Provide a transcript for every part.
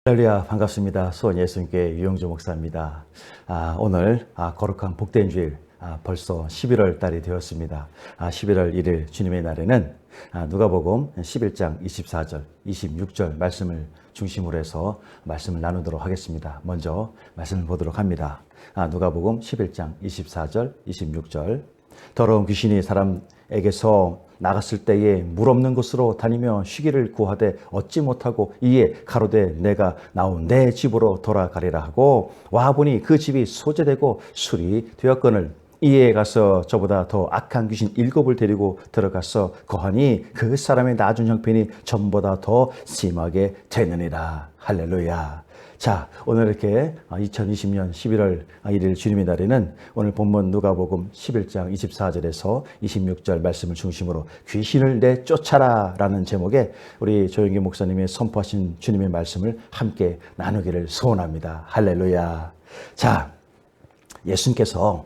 할렐루야, 반갑습니다. 수원 예수님교회 유영주 목사입니다. 오늘 거룩한 복된 주일, 벌써 11월 달이 되었습니다. 11월 1일 주님의 날에는 누가복음 11장 24절, 26절 말씀을 중심으로 해서 말씀을 나누도록 하겠습니다. 먼저 말씀을 보도록 합니다. 누가복음 11장 24절, 26절. 더러운 귀신이 사람에게서 나갔을 때에 물 없는 곳으로 다니며 쉬기를 구하되 얻지 못하고 이에 가로되 내가 나온 내 집으로 돌아가리라 하고 와보니 그 집이 소재되고 술이 되었거늘 이에 가서 저보다 더 악한 귀신 7을 데리고 들어가서 거하니 그 사람의 나중 형편이 전보다 더 심하게 되느니라. 할렐루야. 자, 오늘 이렇게 2020년 11월 1일 주님의 날에는 오늘 본문 누가복음 11장 24절에서 26절 말씀을 중심으로 귀신을 내쫓아라 라는 제목의 우리 조영기 목사님의 선포하신 주님의 말씀을 함께 나누기를 소원합니다. 할렐루야. 자, 예수님께서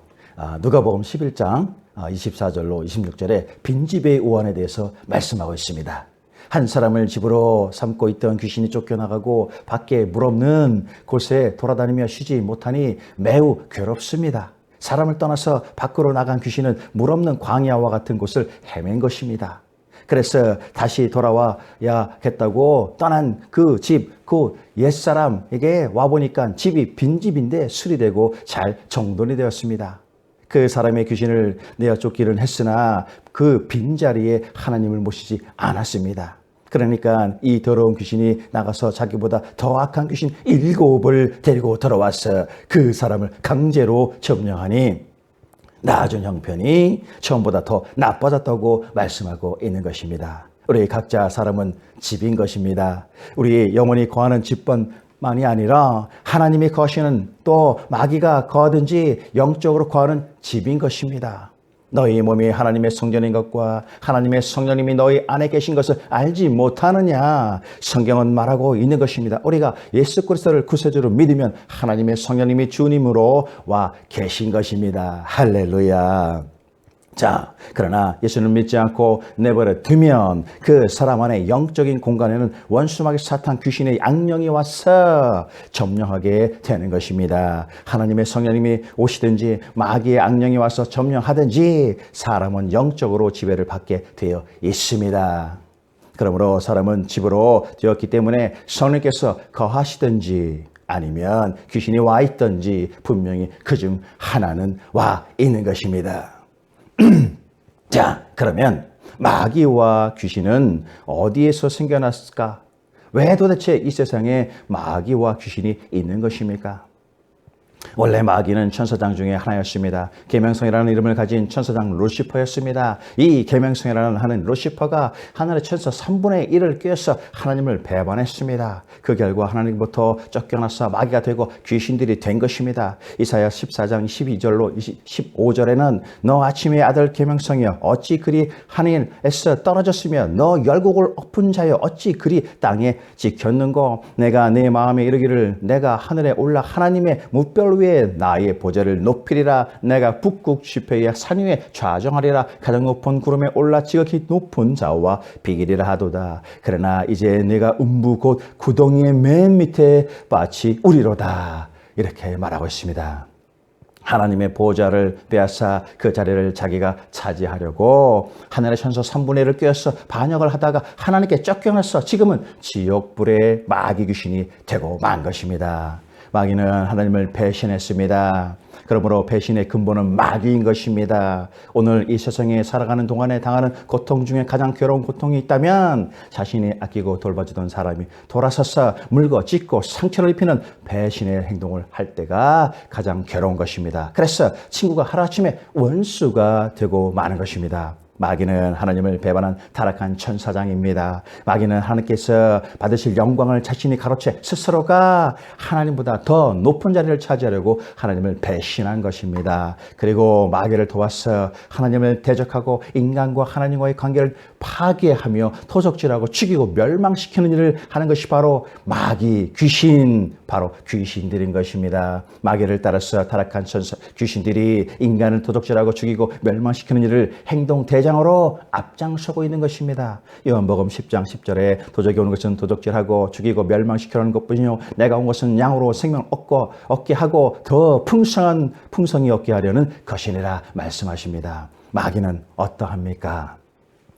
누가복음 11장 24절로 26절에 빈집의 오한에 대해서 말씀하고 있습니다. 한 사람을 집으로 삼고 있던 귀신이 쫓겨나가고 밖에 물 없는 곳에 돌아다니며 쉬지 못하니 매우 괴롭습니다. 사람을 떠나서 밖으로 나간 귀신은 물 없는 광야와 같은 곳을 헤맨 것입니다. 그래서 다시 돌아와야겠다고 떠난 그 집, 그 옛사람에게 와보니까 집이 빈집인데 수리되고 잘 정돈이 되었습니다. 그 사람의 귀신을 내어 쫓기는 했으나 그 빈자리에 하나님을 모시지 않았습니다. 그러니까 이 더러운 귀신이 나가서 자기보다 더 악한 귀신 7을 데리고 들어와서 그 사람을 강제로 점령하니 나중 형편이 처음보다 더 나빠졌다고 말씀하고 있는 것입니다. 우리 각자 사람은 집인 것입니다. 우리 영혼이 거하는 집뿐만이 아니라 하나님이 거하시는 또 마귀가 거하든지 영적으로 거하는 집인 것입니다. 너희 몸이 하나님의 성전인 것과 하나님의 성령님이 너희 안에 계신 것을 알지 못하느냐. 성경은 말하고 있는 것입니다. 우리가 예수 그리스도를 구세주로 믿으면 하나님의 성령님이 주님으로 와 계신 것입니다. 할렐루야. 자, 그러나 예수를 믿지 않고 내버려 두면 그 사람 안에 영적인 공간에는 원수마귀 사탄 귀신의 악령이 와서 점령하게 되는 것입니다. 하나님의 성령님이 오시든지 마귀의 악령이 와서 점령하든지 사람은 영적으로 지배를 받게 되어 있습니다. 그러므로 사람은 집으로 되었기 때문에 성령께서 거하시든지 아니면 귀신이 와 있든지 분명히 그중 하나는 와 있는 것입니다. 자, 그러면 마귀와 귀신은 어디에서 생겨났을까? 왜 도대체 이 세상에 마귀와 귀신이 있는 것입니까? 원래 마귀는 천사장 중에 하나였습니다. 계명성이라는 이름을 가진 천사장 루시퍼였습니다. 이 계명성이라는 하는 루시퍼가 하늘의 천사 3분의 1을 꿰어서 하나님을 배반했습니다. 그 결과 하나님부터 쫓겨나서 마귀가 되고 귀신들이 된 것입니다. 이사야 14장 12절로 15절에는 너 아침의 아들 계명성이여 어찌 그리 하늘에서 떨어졌으며 너 열국을 엎은 자여 어찌 그리 땅에 지켰는고 내가 내 마음에 이르기를 내가 하늘에 올라 하나님의 뭇별 위에 나의 보좌를 높이리라. 내가 북극 지폐의 산 위에 좌정하리라. 가장 높은 구름에 올라 지극히 높은 자와 비기리라 하도다. 그러나 이제 내가 음부 곧 구덩이의 맨 밑에 밭이 우리로다. 이렇게 말하고 있습니다. 하나님의 보좌를 빼앗아 그 자리를 자기가 차지하려고 하늘의 천사 3분의 1을 꿰어서 반역을 하다가 하나님께 쫓겨나서 지금은 지옥불의 마귀 귀신이 되고 만 것입니다. 마귀는 하나님을 배신했습니다. 그러므로 배신의 근본은 마귀인 것입니다. 오늘 이 세상에 살아가는 동안에 당하는 고통 중에 가장 괴로운 고통이 있다면 자신이 아끼고 돌봐주던 사람이 돌아서서 물고 찢고 상처를 입히는 배신의 행동을 할 때가 가장 괴로운 것입니다. 그래서 친구가 하루아침에 원수가 되고 마는 것입니다. 마귀는 하나님을 배반한 타락한 천사장입니다. 마귀는 하나님께서 받으실 영광을 자신이 가로채 스스로가 하나님보다 더 높은 자리를 차지하려고 하나님을 배신한 것입니다. 그리고 마귀를 도와서 하나님을 대적하고 인간과 하나님과의 관계를 파괴하며 토속질하고 죽이고 멸망시키는 일을 하는 것이 바로 마귀, 귀신, 바로 귀신들인 것입니다. 마귀를 따라서 타락한 천사 귀신들이 인간을 토속질하고 죽이고 멸망시키는 일을 행동 대적 대장으로 앞장서고 있는 것입니다. 요한복음 10장 10절에 도적이 오는 것은 도적질하고 죽이고 멸망시키려는 것뿐이요 내가 온 것은 양으로 생명을 얻게 하고 더 풍성한 풍성이 얻게 하려는 것이니라 말씀하십니다. 마귀는 어떠합니까?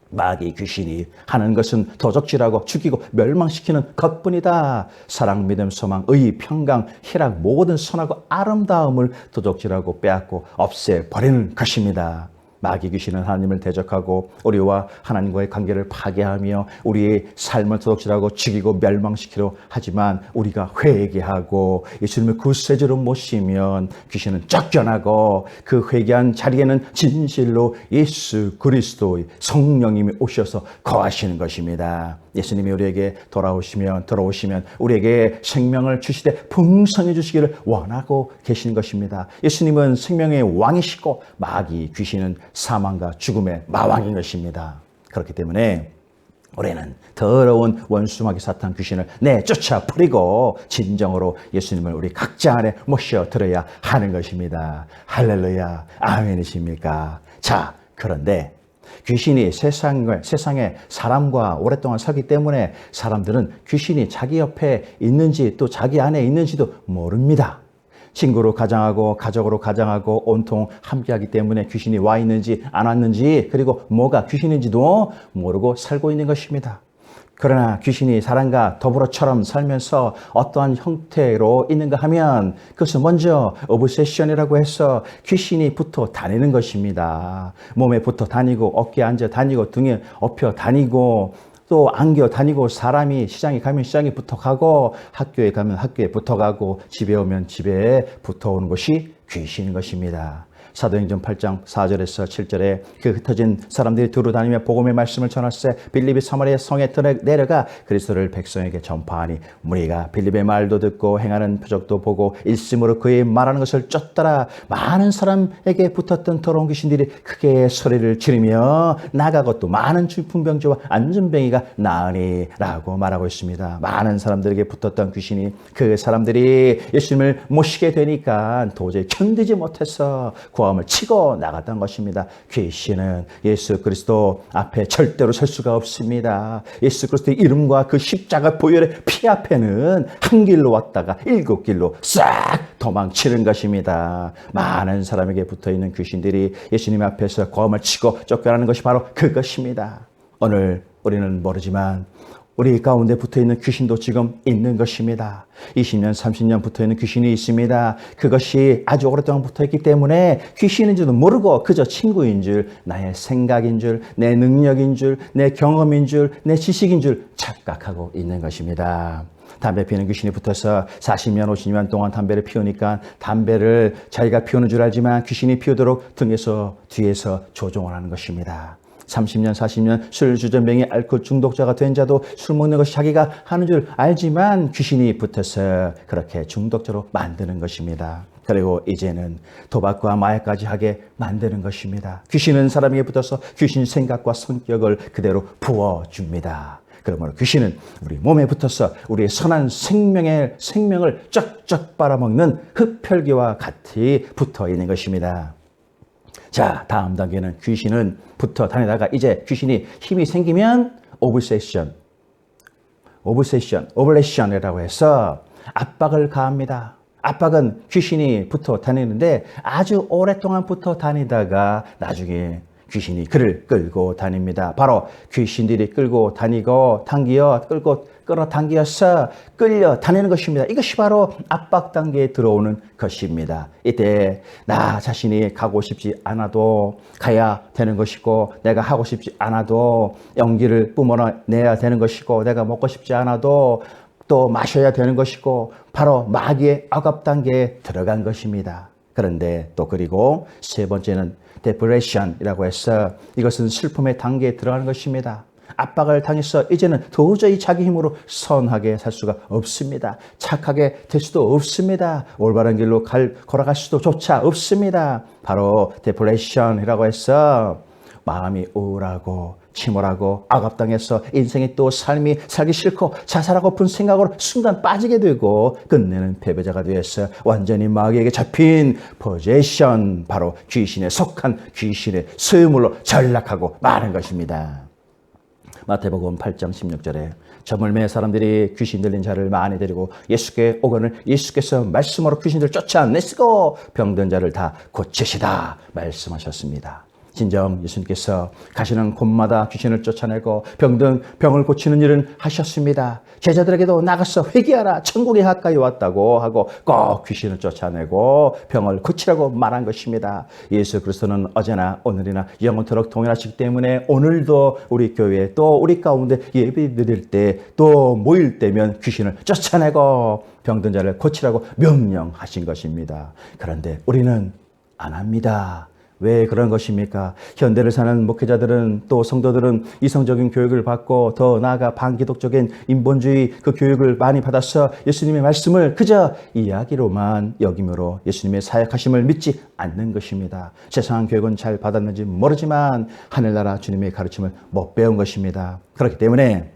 마귀 귀신이 하는 것은 도적질하고 죽이고 멸망시키는 것뿐이다. 사랑, 믿음, 소망, 의, 평강, 희락 모든 선하고 아름다움을 도적질하고 빼앗고 없애버리는 것입니다. 마귀 귀신은 하나님을 대적하고 우리와 하나님과의 관계를 파괴하며 우리의 삶을 도둑질하고 죽이고 멸망시키려 하지만 우리가 회개하고 예수님을 구세주로 모시면 귀신은 쫓겨나고 그 회개한 자리에는 진실로 예수 그리스도의 성령님이 오셔서 거하시는 것입니다. 예수님이 우리에게 들어오시면 우리에게 생명을 주시되 풍성히 주시기를 원하고 계신 것입니다. 예수님은 생명의 왕이시고 마귀 귀신은 사망과 죽음의 마왕인 것입니다. 그렇기 때문에 우리는 더러운 원수 마귀 사탄 귀신을 내쫓아 버리고 진정으로 예수님을 우리 각자 안에 모셔들어야 하는 것입니다. 할렐루야, 아멘이십니까? 자, 그런데 귀신이 세상에 사람과 오랫동안 살기 때문에 사람들은 귀신이 자기 옆에 있는지 또 자기 안에 있는지도 모릅니다. 친구로 가장하고 가족으로 가장하고 온통 함께하기 때문에 귀신이 와 있는지 안 왔는지 그리고 뭐가 귀신인지도 모르고 살고 있는 것입니다. 그러나 귀신이 사람과 더불어처럼 살면서 어떠한 형태로 있는가 하면 그것은 먼저 오브세션이라고 해서 귀신이 붙어 다니는 것입니다. 몸에 붙어 다니고 어깨에 앉아 다니고 등에 엎여 다니고 또 안겨 다니고 사람이 시장에 가면 시장에 붙어가고 학교에 가면 학교에 붙어가고 집에 오면 집에 붙어오는 것이 귀신인 것입니다. 사도행전 8장 4절에서 7절에 그 흩어진 사람들이 두루 다니며 복음의 말씀을 전할세 빌립이 사마리아 성에 내려가 그리스도를 백성에게 전파하니 무리가 빌립의 말도 듣고 행하는 표적도 보고 일심으로 그의 말하는 것을 쫓더라. 많은 사람에게 붙었던 더러운 귀신들이 크게 소리를 지르며 나가고 또 많은 풍병자와 안전뱅이가 나으니 라고 말하고 있습니다. 많은 사람들에게 붙었던 귀신이 그 사람들이 예수님을 모시게 되니까 도저히 견디지 못해서 구함을 치고 나갔던 것입니다. 귀신은 예수 그리스도 앞에 절대로 설 수가 없습니다. 예수 그리스도의 이름과 그 십자가 보혈의 피 앞에는 한 길로 왔다가 일곱 길로 싹 도망치는 것입니다. 많은 사람에게 붙어있는 귀신들이 예수님 앞에서 구함을 치고 쫓겨나는 것이 바로 그것입니다. 오늘 우리는 모르지만 우리 가운데 붙어있는 귀신도 지금 있는 것입니다. 20년, 30년 붙어있는 귀신이 있습니다. 그것이 아주 오랫동안 붙어있기 때문에 귀신인지도 모르고 그저 친구인 줄, 나의 생각인 줄, 내 능력인 줄, 내 경험인 줄, 내 지식인 줄 착각하고 있는 것입니다. 담배 피우는 귀신이 붙어서 40년, 50년 동안 담배를 피우니까 담배를 자기가 피우는 줄 알지만 귀신이 피우도록 등에서 뒤에서 조종을 하는 것입니다. 30년, 40년 술 주전뱅이 알코올 중독자가 된 자도 술 먹는 것이 자기가 하는 줄 알지만 귀신이 붙어서 그렇게 중독자로 만드는 것입니다. 그리고 이제는 도박과 마약까지 하게 만드는 것입니다. 귀신은 사람에게 붙어서 귀신 생각과 성격을 그대로 부어줍니다. 그러므로 귀신은 우리 몸에 붙어서 우리의 선한 생명을 쩍쩍 빨아먹는 흡혈귀와 같이 붙어 있는 것입니다. 자, 다음 단계는 귀신은 붙어 다니다가 이제 귀신이 힘이 생기면 오블레이션이라고 해서 압박을 가합니다. 압박은 귀신이 붙어 다니는데 아주 오랫동안 붙어 다니다가 나중에 귀신이 그를 끌고 다닙니다. 바로 귀신들이 끌고 다니고 끌어당겨서 끌려다니는 것입니다. 이것이 바로 압박 단계에 들어오는 것입니다. 이때 나 자신이 가고 싶지 않아도 가야 되는 것이고 내가 하고 싶지 않아도 연기를 뿜어내야 되는 것이고 내가 먹고 싶지 않아도 또 마셔야 되는 것이고 바로 마귀의 억압 단계에 들어간 것입니다. 그런데 또 그리고 세 번째는 데프레션이라고 해서 이것은 슬픔의 단계에 들어가는 것입니다. 압박을 당해서 이제는 도저히 자기 힘으로 선하게 살 수가 없습니다. 착하게 될 수도 없습니다. 올바른 길로 걸어갈 수도 조차 없습니다. 바로 데프레션이라고 해서 마음이 우울하고 침울하고 악압당해서 인생이 또 삶이 살기 싫고 자살하고픈 생각으로 순간 빠지게 되고 끝내는 패배자가 되어서 완전히 마귀에게 잡힌 포제션, 바로 귀신에 속한 귀신의 소유물로 전락하고 마는 것입니다. 마태복음 8장 16절에 저물매 사람들이 귀신 들린 자를 많이 데리고 예수께 오거늘 예수께서 말씀으로 귀신들 쫓아내시고 병든 자를 다 고치시다 말씀하셨습니다. 진정 예수님께서 가시는 곳마다 귀신을 쫓아내고 병든 병을 고치는 일은 하셨습니다. 제자들에게도 나가서 회개하라, 천국이 가까이 왔다고 하고 꼭 귀신을 쫓아내고 병을 고치라고 말한 것입니다. 예수 그리스도는 어제나 오늘이나 영원토록 동일하시기 때문에 오늘도 우리 교회에 또 우리 가운데 예배 드릴 때 또 모일 때면 귀신을 쫓아내고 병든 자를 고치라고 명령하신 것입니다. 그런데 우리는 안 합니다. 왜 그런 것입니까? 현대를 사는 목회자들은 또 성도들은 이성적인 교육을 받고 더 나아가 반기독적인 인본주의 그 교육을 많이 받아서 예수님의 말씀을 그저 이야기로만 여김으로 예수님의 사역하심을 믿지 않는 것입니다. 세상 교육은 잘 받았는지 모르지만 하늘나라 주님의 가르침을 못 배운 것입니다. 그렇기 때문에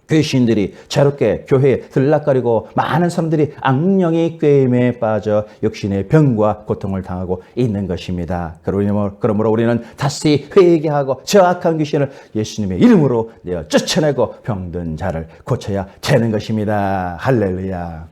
귀신들이 자유롭게 교회에 들락거리고 많은 사람들이 악령의 꾀임에 빠져 육신의 병과 고통을 당하고 있는 것입니다. 그러므로 우리는 다시 회개하고 저 악한 귀신을 예수님의 이름으로 내어 쫓아내고 병든 자를 고쳐야 되는 것입니다. 할렐루야.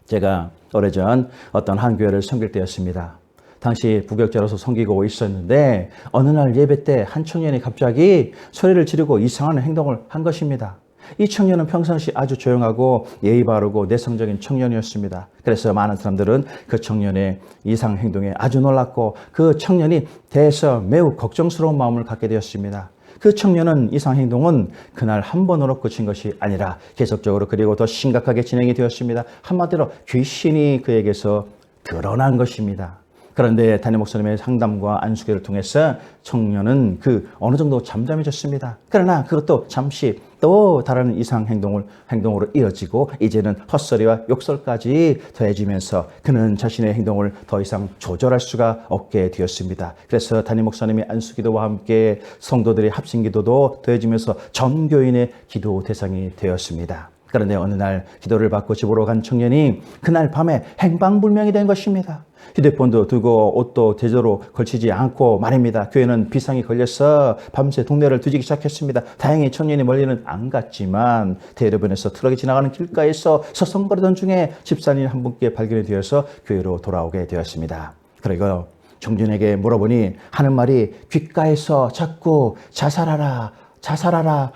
제가 오래전 어떤 한 교회를 섬길 때였습니다. 당시 부교육자로서 섬기고 있었는데 어느 날 예배 때 한 청년이 갑자기 소리를 지르고 이상한 행동을 한 것입니다. 이 청년은 평상시 아주 조용하고 예의 바르고 내성적인 청년이었습니다. 그래서 많은 사람들은 그 청년의 이상 행동에 아주 놀랐고 그 청년이 대해서 매우 걱정스러운 마음을 갖게 되었습니다. 그 청년은 이상 행동은 그날 한 번으로 그친 것이 아니라 계속적으로 그리고 더 심각하게 진행이 되었습니다. 한마디로 귀신이 그에게서 드러난 것입니다. 그런데 담임 목사님의 상담과 안수기를 통해서 청년은 어느 정도 잠잠해졌습니다. 그러나 그것도 잠시 또 다른 이상 행동으로 이어지고 이제는 헛소리와 욕설까지 더해지면서 그는 자신의 행동을 더 이상 조절할 수가 없게 되었습니다. 그래서 담임 목사님의 안수기도와 함께 성도들의 합심기도도 더해지면서 전 교인의 기도 대상이 되었습니다. 그런데 어느 날 기도를 받고 집으로 간 청년이 그날 밤에 행방불명이 된 것입니다. 휴대폰도 두고 옷도 제대로 걸치지 않고 말입니다. 교회는 비상이 걸려서 밤새 동네를 뒤지기 시작했습니다. 다행히 청년이 멀리는 안 갔지만 대로변에서 트럭이 지나가는 길가에서 서성거리던 중에 집사님 한 분께 발견이 되어서 교회로 돌아오게 되었습니다. 그리고 청년에게 물어보니 하는 말이 귓가에서 자꾸 자살하라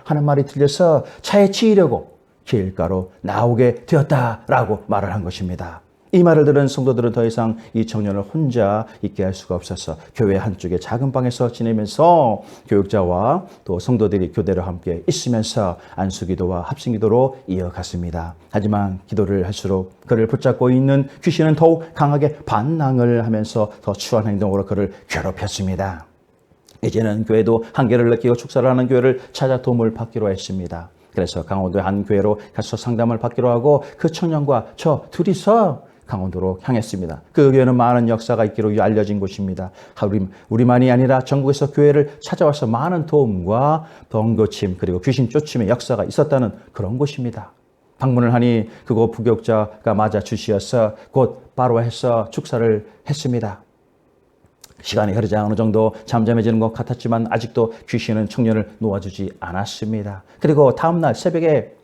하는 말이 들려서 차에 치이려고 길가로 나오게 되었다라고 말을 한 것입니다. 이 말을 들은 성도들은 더 이상 이 청년을 혼자 있게 할 수가 없어서 교회 한쪽의 작은 방에서 지내면서 교육자와 또 성도들이 교대로 함께 있으면서 안수기도와 합심기도로 이어갔습니다. 하지만 기도를 할수록 그를 붙잡고 있는 귀신은 더욱 강하게 반항을 하면서 더 추한 행동으로 그를 괴롭혔습니다. 이제는 교회도 한계를 느끼고 축사를 하는 교회를 찾아 도움을 받기로 했습니다. 그래서 강원도의 한 교회로 가서 상담을 받기로 하고 그 청년과 저 둘이서 강원도로 향했습니다. 그 교회는 많은 역사가 있기로 알려진 곳입니다. 우리만이 아니라 전국에서 교회를 찾아와서 많은 도움과 병고침 그리고 귀신 쫓임의 역사가 있었다는 그런 곳입니다. 방문을 하니 그곳 부교육자가 맞아 주시어서 곧 바로 해서 축사를 했습니다. 시간이 흐르자 어느 정도 잠잠해지는 것 같았지만 아직도 귀신은 청년을 놓아주지 않았습니다. 그리고 다음날 새벽에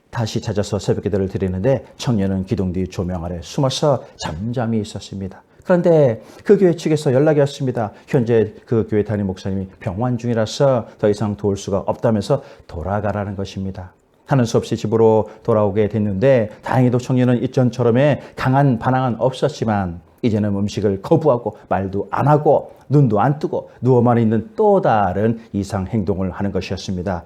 다시 찾아서 새벽기도를 드리는데 청년은 기둥 뒤 조명 아래 숨어서 잠잠히 있었습니다. 그런데 그 교회 측에서 연락이 왔습니다. 현재 그 교회 담임 목사님이 병환 중이라서 더 이상 도울 수가 없다면서 돌아가라는 것입니다. 하는 수 없이 집으로 돌아오게 됐는데 다행히도 청년은 이전처럼의 강한 반항은 없었지만 이제는 음식을 거부하고 말도 안 하고 눈도 안 뜨고 누워만 있는 또 다른 이상 행동을 하는 것이었습니다.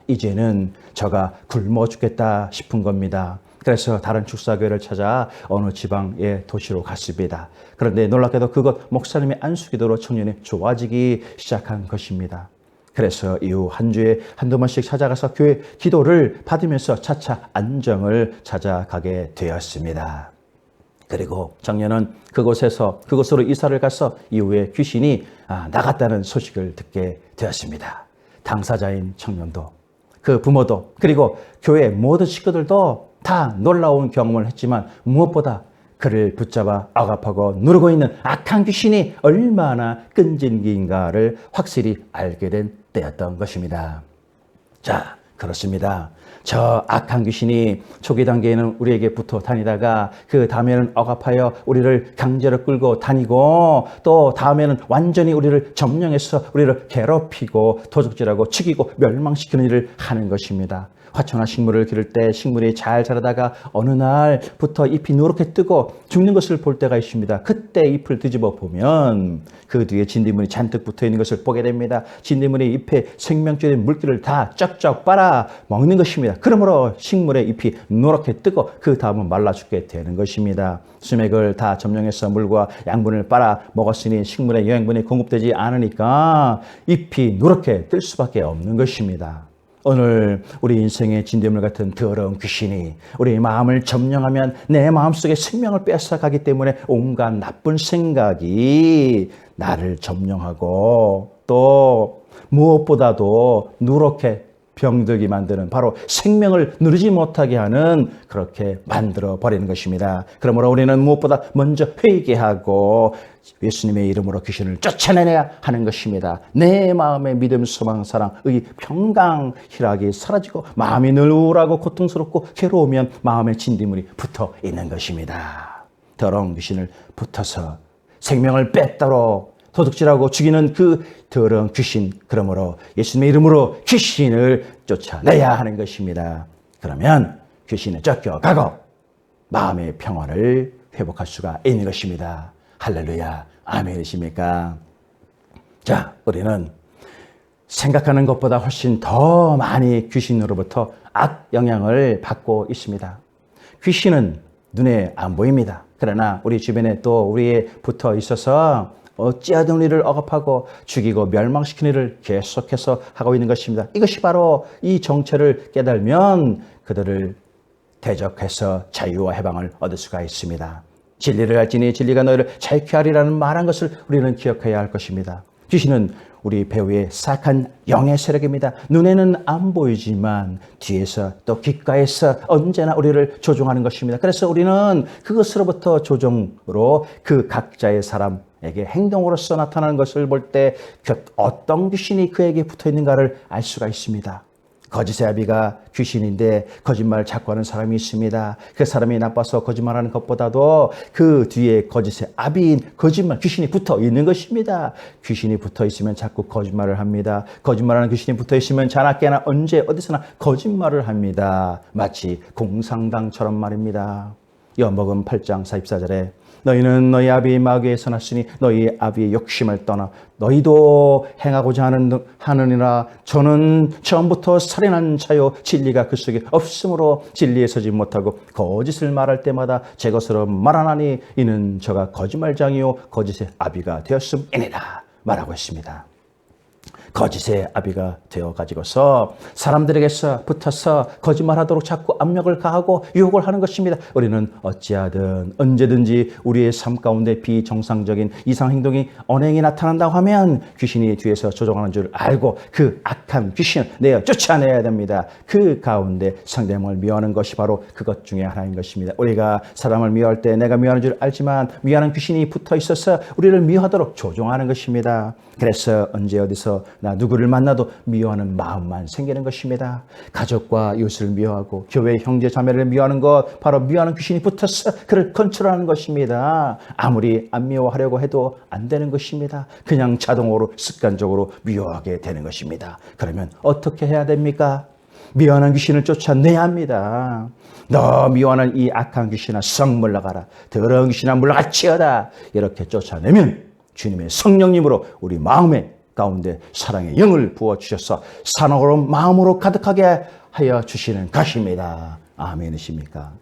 이제는 저가 굶어 죽겠다 싶은 겁니다. 그래서 다른 축사교회를 찾아 어느 지방의 도시로 갔습니다. 그런데 놀랍게도 그곳 목사님의 안수기도로 청년이 좋아지기 시작한 것입니다. 그래서 이후 한 주에 한두 번씩 찾아가서 교회 기도를 받으면서 차차 안정을 찾아가게 되었습니다. 그리고 청년은 그곳으로 이사를 가서 이후에 귀신이 나갔다는 소식을 듣게 되었습니다. 당사자인 청년도, 그 부모도, 그리고 교회 모든 식구들도 다 놀라운 경험을 했지만 무엇보다 그를 붙잡아 억압하고 누르고 있는 악한 귀신이 얼마나 끈질긴가를 확실히 알게 된 때였던 것입니다. 자, 그렇습니다. 저 악한 귀신이 초기 단계에는 우리에게 붙어 다니다가 그 다음에는 억압하여 우리를 강제로 끌고 다니고 또 다음에는 완전히 우리를 점령해서 우리를 괴롭히고 도적질하고 죽이고 멸망시키는 일을 하는 것입니다. 화초나 식물을 기를 때 식물이 잘 자라다가 어느 날부터 잎이 누렇게 뜨고 죽는 것을 볼 때가 있습니다. 그때 잎을 뒤집어 보면 그 뒤에 진딧물이 잔뜩 붙어 있는 것을 보게 됩니다. 진딧물이 잎에 생명줄인 물기를 다 쩍쩍 빨아 먹는 것입니다. 그러므로 식물의 잎이 누렇게 뜨고 그 다음은 말라 죽게 되는 것입니다. 수맥을 다 점령해서 물과 양분을 빨아 먹었으니 식물의 영양분이 공급되지 않으니까 잎이 누렇게 뜰 수밖에 없는 것입니다. 오늘 우리 인생의 진딧물 같은 더러운 귀신이 우리 마음을 점령하면 내 마음속에 생명을 뺏어가기 때문에 온갖 나쁜 생각이 나를 점령하고 또 무엇보다도 누렇게 병들게 만드는 바로 생명을 누리지 못하게 하는 그렇게 만들어 버리는 것입니다. 그러므로 우리는 무엇보다 먼저 회개하고 예수님의 이름으로 귀신을 쫓아내야 하는 것입니다. 내 마음의 믿음, 소망, 사랑, 의, 평강, 희락이 사라지고 마음이 늘 우울하고 고통스럽고 괴로우면 마음의 진딧물이 붙어 있는 것입니다. 더러운 귀신을 붙어서 생명을 뺏도록 도둑질하고 죽이는 그 더러운 귀신, 그러므로 예수님의 이름으로 귀신을 쫓아내야 하는 것입니다. 그러면 귀신은 쫓겨가고 마음의 평화를 회복할 수가 있는 것입니다. 할렐루야, 아멘이십니까? 자, 우리는 생각하는 것보다 훨씬 더 많이 귀신으로부터 악 영향을 받고 있습니다. 귀신은 눈에 안 보입니다. 그러나 우리 주변에 또 우리에 붙어 있어서 어찌하든 우리를 억압하고 죽이고 멸망시키는 일을 계속해서 하고 있는 것입니다. 이것이 바로 이 정체를 깨달으면 그들을 대적해서 자유와 해방을 얻을 수가 있습니다. 진리를 알지니 진리가 너희를 자유케 하리라는 말한 것을 우리는 기억해야 할 것입니다. 귀신은 우리 배후의 사악한 영의 세력입니다. 눈에는 안 보이지만 뒤에서 또 귓가에서 언제나 우리를 조종하는 것입니다. 그래서 우리는 그것으로부터 조종으로 그 각자의 사람에게 행동으로서 나타나는 것을 볼 때 어떤 귀신이 그에게 붙어 있는가를 알 수가 있습니다. 거짓의 아비가 귀신인데 거짓말을 자꾸 하는 사람이 있습니다. 그 사람이 나빠서 거짓말하는 것보다도 그 뒤에 거짓의 아비인 거짓말 귀신이 붙어 있는 것입니다. 귀신이 붙어 있으면 자꾸 거짓말을 합니다. 거짓말하는 귀신이 붙어 있으면 자나깨나 언제 어디서나 거짓말을 합니다. 마치 공상당처럼 말입니다. 요한복음 8장 44절에 너희는 너희 아비의 마귀에서 났으니 너희 아비의 욕심을 떠나 너희도 행하고자 하느니라. 저는 처음부터 살인한 자요 진리가 그 속에 없으므로 진리에 서지 못하고 거짓을 말할 때마다 제 것으로 말하나니 이는 저가 거짓말장이요 거짓의 아비가 되었음이니라 말하고 있습니다. 거짓의 아비가 되어가지고서 사람들에게서 붙어서 거짓말하도록 자꾸 압력을 가하고 유혹을 하는 것입니다. 우리는 어찌하든 언제든지 우리의 삶 가운데 비정상적인 이상 행동이 언행이 나타난다고 하면 귀신이 뒤에서 조종하는 줄 알고 그 악한 귀신을 내어 쫓아내야 됩니다. 그 가운데 상대방을 미워하는 것이 바로 그것 중에 하나인 것입니다. 우리가 사람을 미워할 때 내가 미워하는 줄 알지만 미워하는 귀신이 붙어 있어서 우리를 미워하도록 조종하는 것입니다. 그래서 언제 어디서 나 누구를 만나도 미워하는 마음만 생기는 것입니다. 가족과 이웃을 미워하고 교회 형제 자매를 미워하는 것, 바로 미워하는 귀신이 붙어서 그를 컨트롤하는 것입니다. 아무리 안 미워하려고 해도 안 되는 것입니다. 그냥 자동으로 습관적으로 미워하게 되는 것입니다. 그러면 어떻게 해야 됩니까? 미워하는 귀신을 쫓아내야 합니다. 너 미워하는 이 악한 귀신아 썩 물러가라. 더러운 귀신아 물러가치어다. 이렇게 쫓아내면 주님의 성령님으로 우리 마음에 가운데 사랑의 영을 부어주셔서 사랑으로 마음으로 가득하게 하여 주시는 것입니다. 아멘이십니까?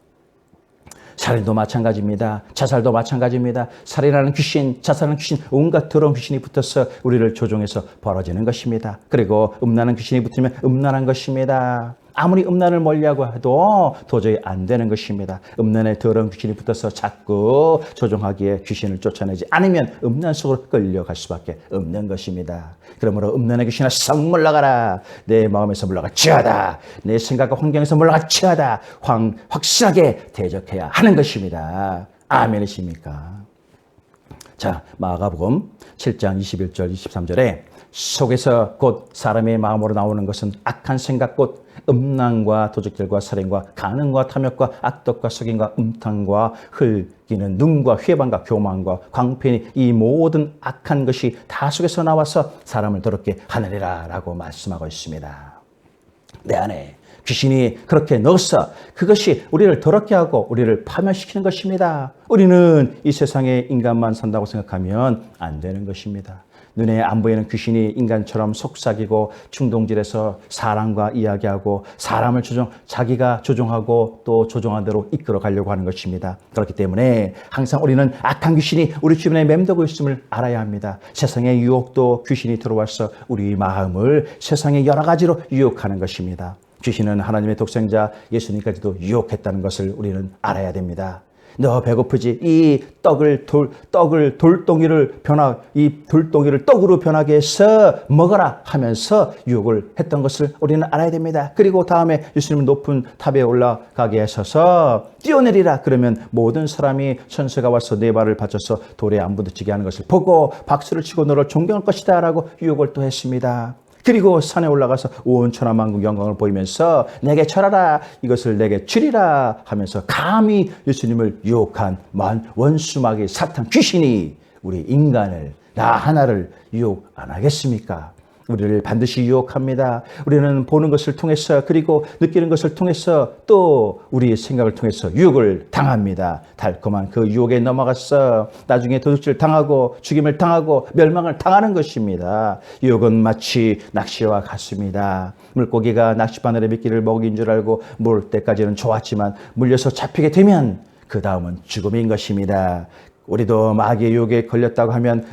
살인도 마찬가지입니다. 자살도 마찬가지입니다. 살인하는 귀신, 자살하는 귀신, 온갖 더러운 귀신이 붙어서 우리를 조종해서 벌어지는 것입니다. 그리고 음란한 귀신이 붙으면 음란한 것입니다. 아무리 음란을 멀리하고 해도 도저히 안 되는 것입니다. 음란에 더러운 귀신이 붙어서 자꾸 조종하기에 귀신을 쫓아내지 않으면 음란 속으로 끌려갈 수밖에 없는 것입니다. 그러므로 음란의 귀신아 썩 물러가라. 내 마음에서 물러가치하다. 내 생각과 환경에서 물러가치하다. 확실하게 대적해야 하는 것입니다. 아멘이십니까? 자, 마가복음 7장 21절 23절에 속에서 곧 사람의 마음으로 나오는 것은 악한 생각 곧 음란과 도적질과 살인과 간음과 탐욕과 악독과 속임과 음탕과 흘기는 눈과 회방과 교만과 광편이 이 모든 악한 것이 다 속에서 나와서 사람을 더럽게 하느니라 라고 말씀하고 있습니다. 내 안에 귀신이 그렇게 넣어서 그것이 우리를 더럽게 하고 우리를 파멸시키는 것입니다. 우리는 이 세상에 인간만 산다고 생각하면 안 되는 것입니다. 눈에 안 보이는 귀신이 인간처럼 속삭이고 충동질해서 사람과 이야기하고 사람을 자기가 조종하고 또 조종한 대로 이끌어 가려고 하는 것입니다. 그렇기 때문에 항상 우리는 악한 귀신이 우리 주변에 맴돌고 있음을 알아야 합니다. 세상의 유혹도 귀신이 들어와서 우리 마음을 세상의 여러 가지로 유혹하는 것입니다. 귀신은 하나님의 독생자 예수님까지도 유혹했다는 것을 우리는 알아야 됩니다. 너 배고프지? 이 돌덩이를 떡으로 변하게 해서 먹어라 하면서 유혹을 했던 것을 우리는 알아야 됩니다. 그리고 다음에 예수님은 높은 탑에 올라가게 하셔서 뛰어내리라. 그러면 모든 사람이 천사가 와서 네 발을 받쳐서 돌에 안 부딪히게 하는 것을 보고 박수를 치고 너를 존경할 것이다 라고 유혹을 또 했습니다. 그리고 산에 올라가서 온 천하만국 영광을 보이면서 내게 절하라 이것을 내게 주리라 하면서 감히 예수님을 유혹한 원수마귀 사탄 귀신이 우리 인간을 나 하나를 유혹 안 하겠습니까? 우리를 반드시 유혹합니다. 우리는 보는 것을 통해서 그리고 느끼는 것을 통해서 또 우리의 생각을 통해서 유혹을 당합니다. 달콤한 그 유혹에 넘어가서 나중에 도둑질 당하고 죽임을 당하고 멸망을 당하는 것입니다. 유혹은 마치 낚시와 같습니다. 물고기가 낚시바늘에 미끼를 먹인 줄 알고 물을 때까지는 좋았지만 물려서 잡히게 되면 그 다음은 죽음인 것입니다. 우리도 마귀의 유혹에 걸렸다고 하면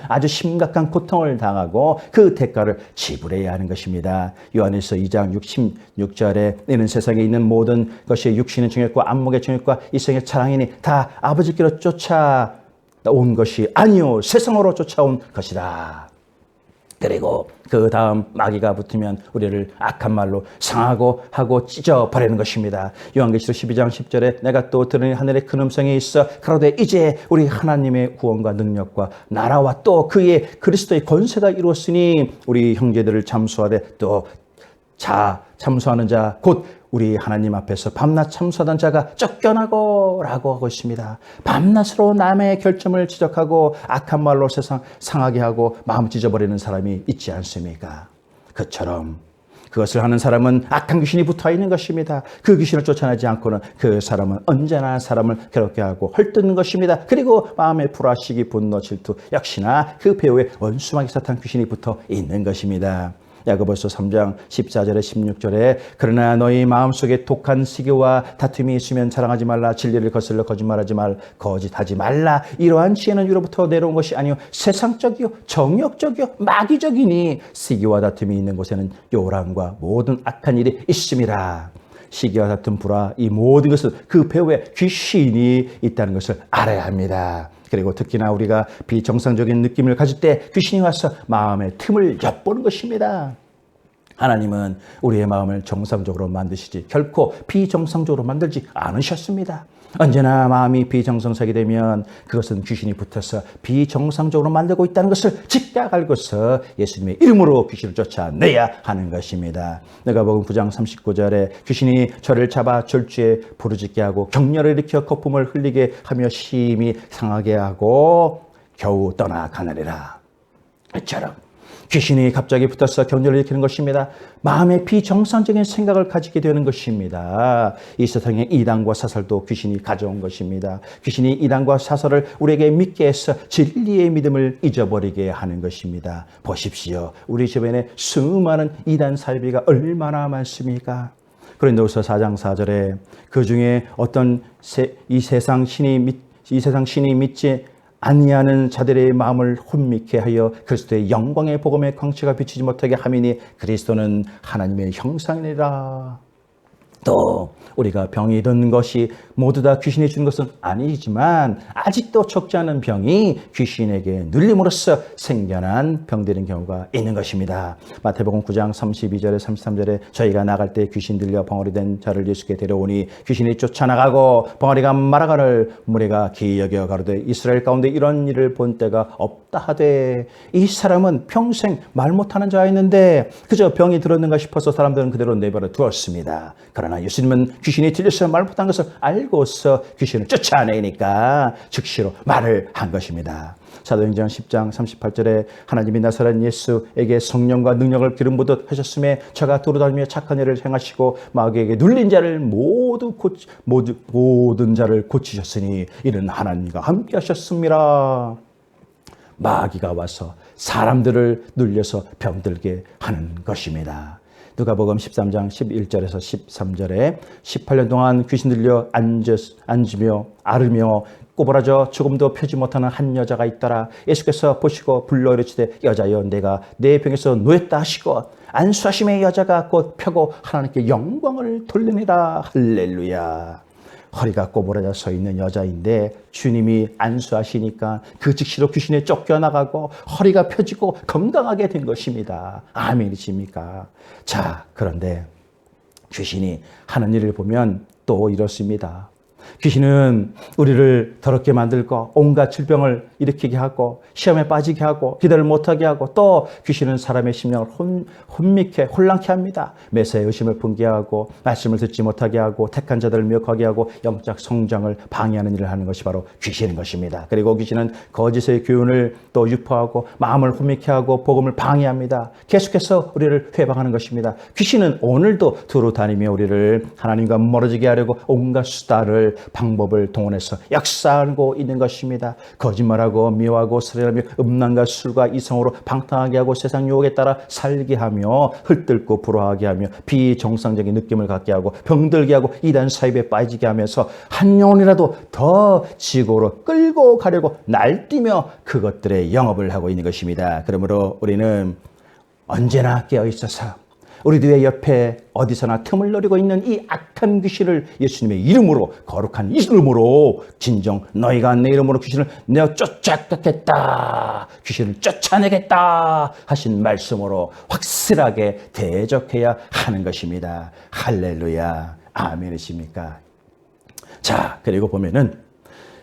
아주 심각한 고통을 당하고 그 대가를 지불해야 하는 것입니다. 요한일서 2장 66절에 이는 세상에 있는 모든 것이 육신의 정욕과 안목의 정욕과 이성의 자랑이니 다 아버지께로 쫓아온 것이 아니요 세상으로 쫓아온 것이다. 그리고 그 다음 마귀가 붙으면 우리를 악한 말로 상하고 하고 찢어버리는 것입니다. 요한계시록 12장 10절에 내가 또 들으니 하늘에 큰 음성이 있어 가로되 이제 우리 하나님의 구원과 능력과 나라와 또 그의 그리스도의 권세가 이루었으니 우리 형제들을 참수하되 또 참수하는 자 곧 우리 하나님 앞에서 밤낮 참수하던 자가 쫓겨나고 라고 하고 있습니다. 밤낮으로 남의 결점을 지적하고 악한 말로 세상 상하게 하고 마음 찢어버리는 사람이 있지 않습니까? 그처럼 그것을 하는 사람은 악한 귀신이 붙어 있는 것입니다. 그 귀신을 쫓아내지 않고는 그 사람은 언제나 사람을 괴롭게 하고 헐뜯는 것입니다. 그리고 마음에 불화시기, 분노, 질투 역시나 그 배후에 원수마귀 사탄 귀신이 붙어 있는 것입니다. 야고보서 3장 14절에 16절에 그러나 너희 마음속에 독한 시기와 다툼이 있으면 자랑하지 말라. 진리를 거슬러 거짓말하지 거짓하지 말라. 이러한 지혜는 위로부터 내려온 것이 아니요 세상적이요 정욕적이요 마귀적이니 시기와 다툼이 있는 곳에는 요란과 모든 악한 일이 있음이라. 시기와 다툼, 불화 이 모든 것은 그 배후에 귀신이 있다는 것을 알아야 합니다. 그리고 특히나 우리가 비정상적인 느낌을 가질 때 귀신이 와서 마음의 틈을 엿보는 것입니다. 하나님은 우리의 마음을 정상적으로 만드시지 결코 비정상적으로 만들지 않으셨습니다. 언제나 마음이 비정상적이 되면 그것은 귀신이 붙어서 비정상적으로 만들고 있다는 것을 직각 알고서 예수님의 이름으로 귀신을 쫓아내야 하는 것입니다. 누가복음 9장 39절에 귀신이 저를 잡아 절주에 부르짖게 하고 격렬을 일으켜 거품을 흘리게 하며 심히 상하게 하고 겨우 떠나가느니라. 이처럼 귀신이 갑자기 붙어서 격렬을 일으키는 것입니다. 마음에 비정상적인 생각을 가지게 되는 것입니다. 이 세상의 이단과 사설도 귀신이 가져온 것입니다. 귀신이 이단과 사설을 우리에게 믿게 해서 진리의 믿음을 잊어버리게 하는 것입니다. 보십시오. 우리 주변에 수많은 이단 사이비가 얼마나 많습니까? 고린도후서 4장 4절에 그 중에 어떤 이 세상 신이 믿지 아니하는 자들의 마음을 혼미케 하여 그리스도의 영광의 복음의 광채가 비치지 못하게 함이니 그리스도는 하나님의 형상이니라. 또 우리가 병이 든 것이 모두 다 귀신이 준 것은 아니지만 아직도 적지 않은 병이 귀신에게 눌림으로써 생겨난 병들인 경우가 있는 것입니다. 마태복음 9장 32절에 33절에 저희가 나갈 때 귀신 들려 벙어리 된 자를 예수께 데려오니 귀신이 쫓아나가고 벙어리가 말아가를 무리가 기여겨 가로되 이스라엘 가운데 이런 일을 본 때가 없다 하되 이 사람은 평생 말 못하는 자였는데 그저 병이 들었는가 싶어서 사람들은 그대로 내버려 두었습니다. 그러나 예수님은 귀신이 들려서 말 못한 것을 알고서 귀신을 쫓아내니까 즉시로 말을 한 것입니다. 사도행전 10장 38절에 하나님이 나사렛 예수에게 성령과 능력을 기름 부듯 하셨음에 저가 도로다니며 착한 일을 행하시고 마귀에게 눌린 자를 모든 자를 고치셨으니 이는 하나님과 함께 하셨습니다. 마귀가 와서 사람들을 눌려서 병들게 하는 것입니다. 누가복음 13장 11절에서 13절에 18년 동안 귀신 들려 앉으며 앓으며 꼬부라져 조금도 펴지 못하는 한 여자가 있더라. 예수께서 보시고 불러 이르시되 여자여 내가 내 병에서 놓였다 하시고 안수하심의 여자가 곧 펴고 하나님께 영광을 돌리니라. 할렐루야. 허리가 꼬부라져 서 있는 여자인데 주님이 안수하시니까 그 즉시로 귀신에 쫓겨나가고 허리가 펴지고 건강하게 된 것입니다. 아멘이십니까? 자, 그런데 귀신이 하는 일을 보면 또 이렇습니다. 귀신은 우리를 더럽게 만들고 온갖 질병을 일으키게 하고 시험에 빠지게 하고 기도를 못하게 하고 또 귀신은 사람의 심령을 혼미케 혼란케 합니다. 매사에 의심을 분개하고 말씀을 듣지 못하게 하고 택한 자들을 미혹하게 하고 영적 성장을 방해하는 일을 하는 것이 바로 귀신인 것입니다. 그리고 귀신은 거짓의 교훈을 또 유포하고 마음을 혼미케 하고 복음을 방해합니다. 계속해서 우리를 회방하는 것입니다. 귀신은 오늘도 두루 다니며 우리를 하나님과 멀어지게 하려고 온갖 수단을 방법을 동원해서 역사하고 있는 것입니다. 거짓말하고 미워하고 살인하며 음란과 술과 이성으로 방탕하게 하고 세상 유혹에 따라 살게 하며 헐뜯고 불화하게 하며 비정상적인 느낌을 갖게 하고 병들게 하고 이단 사입에 빠지게 하면서 한 영혼이라도 더 지고로 끌고 가려고 날뛰며 그것들의 영업을 하고 있는 것입니다. 그러므로 우리는 언제나 깨어 있어서 우리 뒤에 옆에 어디서나 틈을 노리고 있는 이 악한 귀신을 예수님의 이름으로 거룩한 이름으로 진정 너희가 내 이름으로 귀신을 내어 쫓아내겠다 귀신을 쫓아내겠다 하신 말씀으로 확실하게 대적해야 하는 것입니다. 할렐루야 아멘이십니까? 자, 그리고 보면은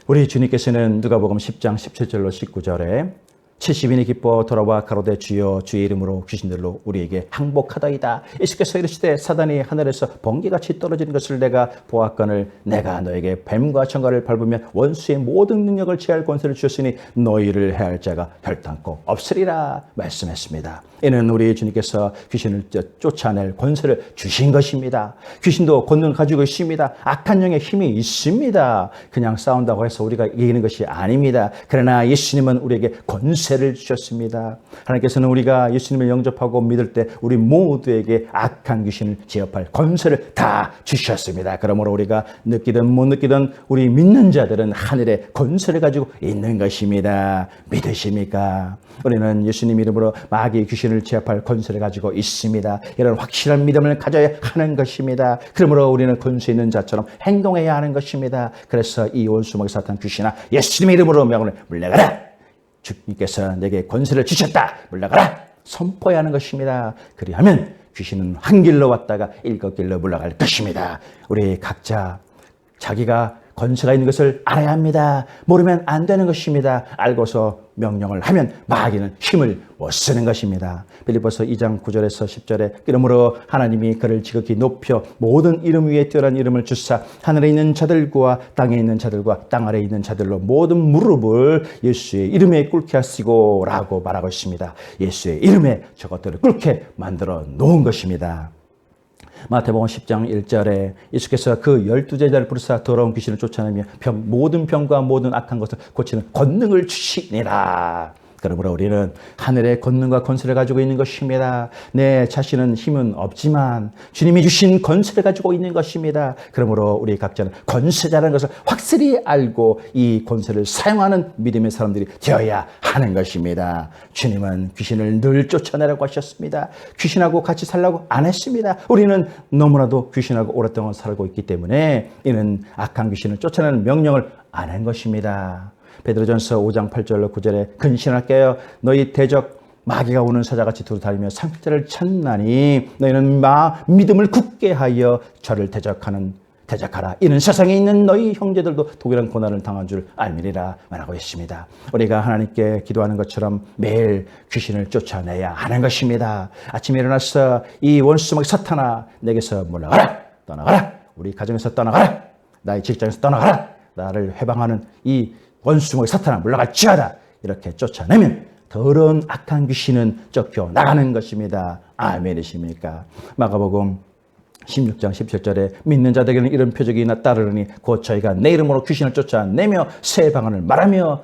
우리 주님께서는 누가복음 10장 17절로 19절에 70인이 기뻐 돌아와 가로되 주여 주의 이름으로 귀신들로 우리에게 항복하다이다. 예수께서 이르시되 사단이 하늘에서 번개같이 떨어지는 것을 내가 보았거늘 내가 너에게 뱀과 청갈을 밟으면 원수의 모든 능력을 취할 권세를 주셨으니 너희를 해할 자가 결단코 없으리라 말씀했습니다. 이는 우리 주님께서 귀신을 쫓아낼 권세를 주신 것입니다. 귀신도 권능을 가지고 있습니다. 악한 영의 힘이 있습니다. 그냥 싸운다고 해서 우리가 이기는 것이 아닙니다. 그러나 예수님은 우리에게 권세를 주셨습니다. 하나님께서는 우리가 예수님을 영접하고 믿을 때 우리 모두에게 악한 귀신을 제압할 권세를 다 주셨습니다. 그러므로 우리가 느끼든 못 느끼든 우리 믿는 자들은 하늘의 권세를 가지고 있는 것입니다. 믿으십니까? 우리는 예수님 이름으로 마귀의 귀신을 제압할 권세를 가지고 있습니다. 이런 확실한 믿음을 가져야 하는 것입니다. 그러므로 우리는 권세 있는 자처럼 행동해야 하는 것입니다. 그래서 이 원수마귀 사탄 귀신아 예수님의 이름으로 명을 물러가라. 주님께서 내게 권세를 주셨다. 물러가라. 선포해야 하는 것입니다. 그리하면 귀신은 한 길로 왔다가 일곱 길로 물러갈 것입니다. 우리 각자 자기가 권세가 있는 것을 알아야 합니다. 모르면 안 되는 것입니다. 알고서 명령을 하면 마귀는 힘을 못 쓰는 것입니다. 빌립보서 2장 9절에서 10절에 그러므로 하나님이 그를 지극히 높여 모든 이름 위에 뛰어난 이름을 주사 하늘에 있는 자들과 땅에 있는 자들과 땅 아래에 있는 자들로 모든 무릎을 예수의 이름에 꿇게 하시고 라고 말하고 있습니다. 예수의 이름에 저것들을 꿇게 만들어 놓은 것입니다. 마태복음 10장 1절에 예수께서 그 12제자를 부르사 더러운 귀신을 쫓아내며 모든 병과 모든 악한 것을 고치는 권능을 주시니라. 그러므로 우리는 하늘의 권능과 권세를 가지고 있는 것입니다. 내 자신은 힘은 없지만 주님이 주신 권세를 가지고 있는 것입니다. 그러므로 우리 각자는 권세자라는 것을 확실히 알고 이 권세를 사용하는 믿음의 사람들이 되어야 하는 것입니다. 주님은 귀신을 늘 쫓아내라고 하셨습니다. 귀신하고 같이 살라고 안 했습니다. 우리는 너무나도 귀신하고 오랫동안 살고 있기 때문에 이는 악한 귀신을 쫓아내는 명령을 안 한 것입니다. 베드로전서 5장 8절로 9절에 근신할게요. 너희 대적 마귀가 오는 사자같이 두루다니며 상필자를 찾나니 너희는 믿음을 굳게 하여 저를 대적하라. 이는 세상에 있는 너희 형제들도 동일한 고난을 당한 줄 알미리라 말하고 있습니다. 우리가 하나님께 기도하는 것처럼 매일 귀신을 쫓아내야 하는 것입니다. 아침에 일어나서 이 원수막 사탄아 내게서 물러가라. 떠나가라. 우리 가정에서 떠나가라. 나의 직장에서 떠나가라. 나를 해방하는 이 원수목의 사탄아 물러갈지어다. 이렇게 쫓아내면 더러운 악한 귀신은 쫓겨나가는 것입니다. 아멘이십니까? 마가복음 16장 17절에 믿는 자들에게는 이런 표적이 따르니 곧 저희가 내 이름으로 귀신을 쫓아내며 새 방언을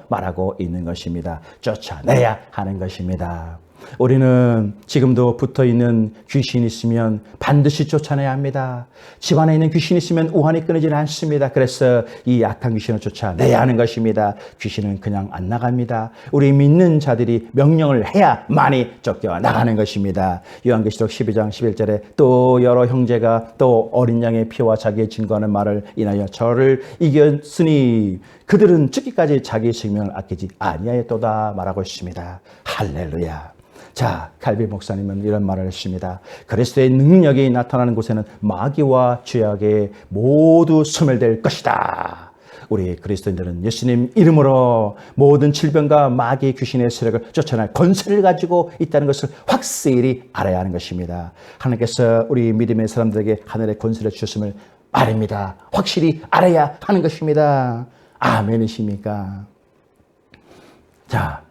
말하고 있는 것입니다. 쫓아내야 하는 것입니다. 우리는 지금도 붙어있는 귀신이 있으면 반드시 쫓아내야 합니다. 집안에 있는 귀신이 있으면 우환이 끊이질 않습니다. 그래서 이 악한 귀신을 쫓아내야 하는 것입니다. 귀신은 그냥 안 나갑니다. 우리 믿는 자들이 명령을 해야만이 쫓겨나가는 것입니다. 요한계시록 12장 11절에 또 여러 형제가 또 어린 양의 피와 자기의 증거하는 말을 인하여 저를 이겼으니 그들은 죽기까지 자기의 생명을 아끼지 아니하였도다 말하고 있습니다. 할렐루야. 자, 칼비 목사님은 이런 말을 했습니다. 그리스도의 능력이 나타나는 곳에는 마귀와 죄악에 모두 소멸될 것이다. 우리 그리스도인들은 예수님 이름으로 모든 질병과 마귀 귀신의 세력을 쫓아낼 권세를 가지고 있다는 것을 확실히 알아야 하는 것입니다. 하나님께서 우리 믿음의 사람들에게 하늘의 권세를 주셨음을 말입니다. 확실히 알아야 하는 것입니다. 아멘이십니까? 자,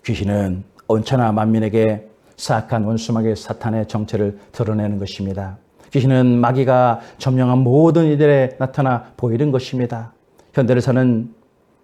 귀신은 온천하 만민에게 사악한 원수마귀 사탄의 정체를 드러내는 것입니다. 귀신은 마귀가 점령한 모든 이들에 나타나 보이는 것입니다. 현대를 사는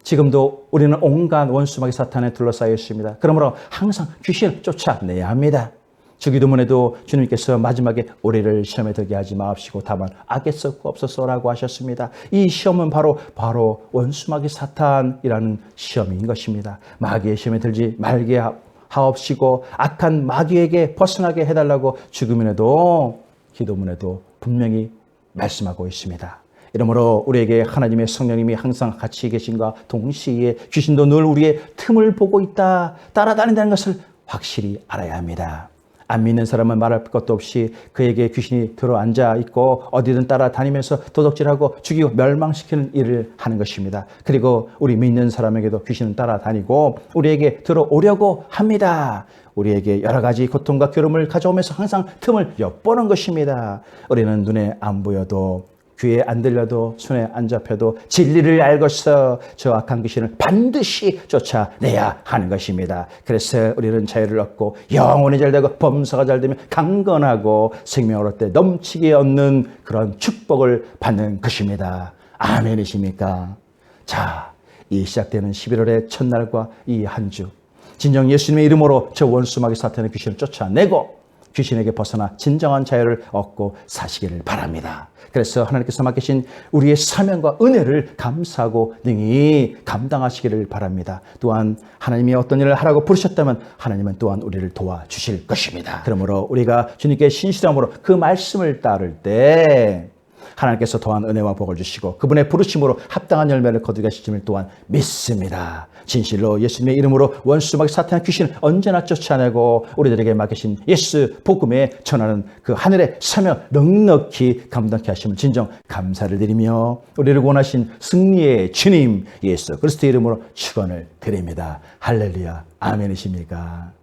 지금도 우리는 온갖 원수마귀 사탄에 둘러싸여 있습니다. 그러므로 항상 귀신을 쫓아내야 합니다. 주기도문에도 주님께서 마지막에 우리를 시험에 들게 하지 마옵시고 다만 악에 썩고 없소서라고 하셨습니다. 이 시험은 바로 원수마귀 사탄이라는 시험인 것입니다. 마귀의 시험에 들지 말게 하옵시고 악한 마귀에게 벗어나게 해달라고 주기도문에도 기도문에도 분명히 말씀하고 있습니다. 이러므로 우리에게 하나님의 성령님이 항상 같이 계신과 동시에 귀신도 늘 우리의 틈을 보고 있다, 따라다닌다는 것을 확실히 알아야 합니다. 안 믿는 사람은 말할 것도 없이 그에게 귀신이 들어앉아 있고 어디든 따라다니면서 도둑질하고 죽이고 멸망시키는 일을 하는 것입니다. 그리고 우리 믿는 사람에게도 귀신은 따라다니고 우리에게 들어오려고 합니다. 우리에게 여러 가지 고통과 괴로움을 가져오면서 항상 틈을 엿보는 것입니다. 우리는 눈에 안 보여도 귀에 안 들려도 손에 안 잡혀도 진리를 알고서 저 악한 귀신을 반드시 쫓아내야 하는 것입니다. 그래서 우리는 자유를 얻고 영혼이 잘되고 범사가 잘되며 강건하고 생명을 얻되 넘치게 얻는 그런 축복을 받는 것입니다. 아멘이십니까? 자, 이 시작되는 11월의 첫날과 이 한 주 진정 예수님의 이름으로 저 원수마귀 사탄의 귀신을 쫓아내고 귀신에게 벗어나 진정한 자유를 얻고 사시기를 바랍니다. 그래서 하나님께서 맡기신 우리의 사명과 은혜를 감사하고 능히 감당하시기를 바랍니다. 또한 하나님이 어떤 일을 하라고 부르셨다면 하나님은 또한 우리를 도와주실 것입니다. 그러므로 우리가 주님께 신실함으로 그 말씀을 따를 때 하나님께서 또한 은혜와 복을 주시고 그분의 부르심으로 합당한 열매를 거두게 하시심을 또한 믿습니다. 진실로 예수님의 이름으로 원수마귀 사탄의 귀신을 언제나 쫓아내고 우리들에게 맡기신 예수 복음에 전하는 그 하늘의 사명 넉넉히 감당케 하심을 진정 감사를 드리며 우리를 원하신 승리의 주님 예수 그리스도의 이름으로 축원을 드립니다. 할렐루야. 아멘이십니까?